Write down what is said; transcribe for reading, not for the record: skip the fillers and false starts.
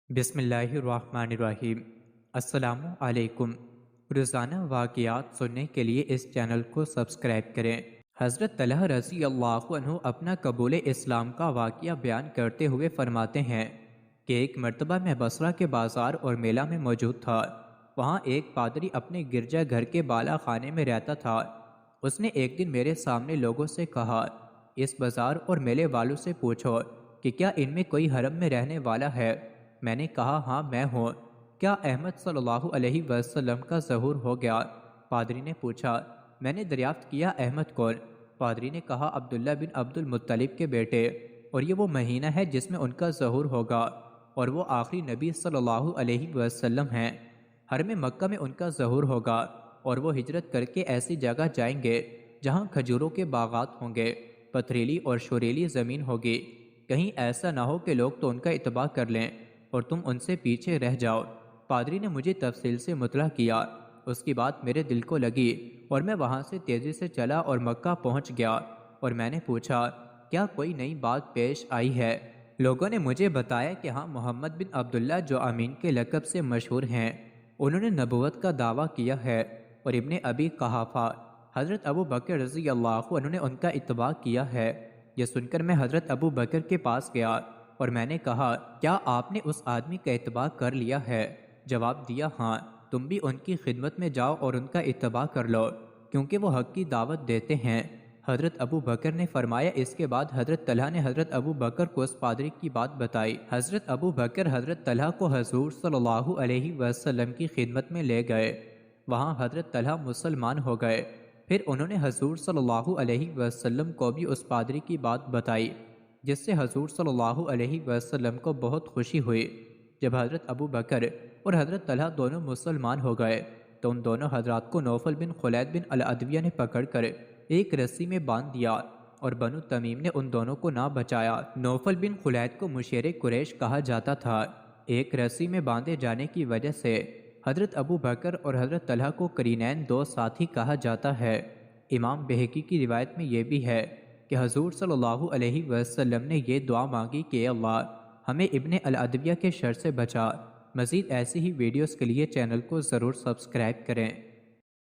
بسم اللہ الرحمن الرحیم۔ السلام علیکم۔ روزانہ واقعات سننے کے لیے اس چینل کو سبسکرائب کریں۔ حضرت طلحہ رضی اللہ عنہ اپنا قبول اسلام کا واقعہ بیان کرتے ہوئے فرماتے ہیں کہ ایک مرتبہ میں بصرہ کے بازار اور میلہ میں موجود تھا۔ وہاں ایک پادری اپنے گرجا گھر کے بالا خانے میں رہتا تھا۔ اس نے ایک دن میرے سامنے لوگوں سے کہا، اس بازار اور میلے والوں سے پوچھو کہ کیا ان میں کوئی حرم میں رہنے والا ہے؟ میں نے کہا، ہاں میں ہوں۔ کیا احمد صلی اللہ علیہ وسلم کا ظہور ہو گیا؟ پادری نے پوچھا۔ میں نے دریافت کیا، احمد کون؟ پادری نے کہا، عبداللہ بن عبد المطلب کے بیٹے، اور یہ وہ مہینہ ہے جس میں ان کا ظہور ہوگا، اور وہ آخری نبی صلی اللہ علیہ وسلم ہیں۔ حرم مکہ میں ان کا ظہور ہوگا، اور وہ ہجرت کر کے ایسی جگہ جائیں گے جہاں کھجوروں کے باغات ہوں گے، پتھریلی اور شوریلی زمین ہوگی۔ کہیں ایسا نہ ہو کہ لوگ تو ان کا اتباع کر لیں اور تم ان سے پیچھے رہ جاؤ۔ پادری نے مجھے تفصیل سے مطلع کیا۔ اس کی بات میرے دل کو لگی اور میں وہاں سے تیزی سے چلا اور مکہ پہنچ گیا، اور میں نے پوچھا، کیا کوئی نئی بات پیش آئی ہے؟ لوگوں نے مجھے بتایا کہ ہاں، محمد بن عبداللہ جو امین کے لقب سے مشہور ہیں، انہوں نے نبوت کا دعویٰ کیا ہے، اور ابن ابی قحافہ حضرت ابو بکر رضی اللہ عنہ نے ان کا اتباع کیا ہے۔ یہ سن کر میں حضرت ابو بکر کے پاس گیا اور میں نے کہا، کیا آپ نے اس آدمی کا اتباع کر لیا ہے؟ جواب دیا، ہاں۔ تم بھی ان کی خدمت میں جاؤ اور ان کا اتباع کر لو، کیونکہ وہ حق کی دعوت دیتے ہیں۔ حضرت ابو بکر نے فرمایا۔ اس کے بعد حضرت طلحہ نے حضرت ابو بکر کو اس پادری کی بات بتائی۔ حضرت ابو بکر حضرت طلحہ کو حضور صلی اللہ علیہ وسلم کی خدمت میں لے گئے۔ وہاں حضرت طلحہ مسلمان ہو گئے۔ پھر انہوں نے حضور صلی اللہ علیہ وسلم کو بھی اس پادری کی بات بتائی، جس سے حضور صلی اللہ علیہ وسلم کو بہت خوشی ہوئی۔ جب حضرت ابو بکر اور حضرت طلحہ دونوں مسلمان ہو گئے تو ان دونوں حضرات کو نوفل بن خلید بن العدویہ نے پکڑ کر ایک رسی میں باندھ دیا، اور بنو تمیم نے ان دونوں کو نہ بچایا۔ نوفل بن خلید کو مشیر قریش کہا جاتا تھا۔ ایک رسی میں باندھے جانے کی وجہ سے حضرت ابو بکر اور حضرت طلحہ کو قرینین، دو ساتھی کہا جاتا ہے۔ امام بہقی کی روایت میں یہ بھی ہے کہ حضور صلی اللہ علیہ وسلم نے یہ دعا مانگی کہ اے اللہ، ہمیں ابن العدویہ کے شر سے بچا۔ مزید ایسی ہی ویڈیوز کے لیے چینل کو ضرور سبسکرائب کریں۔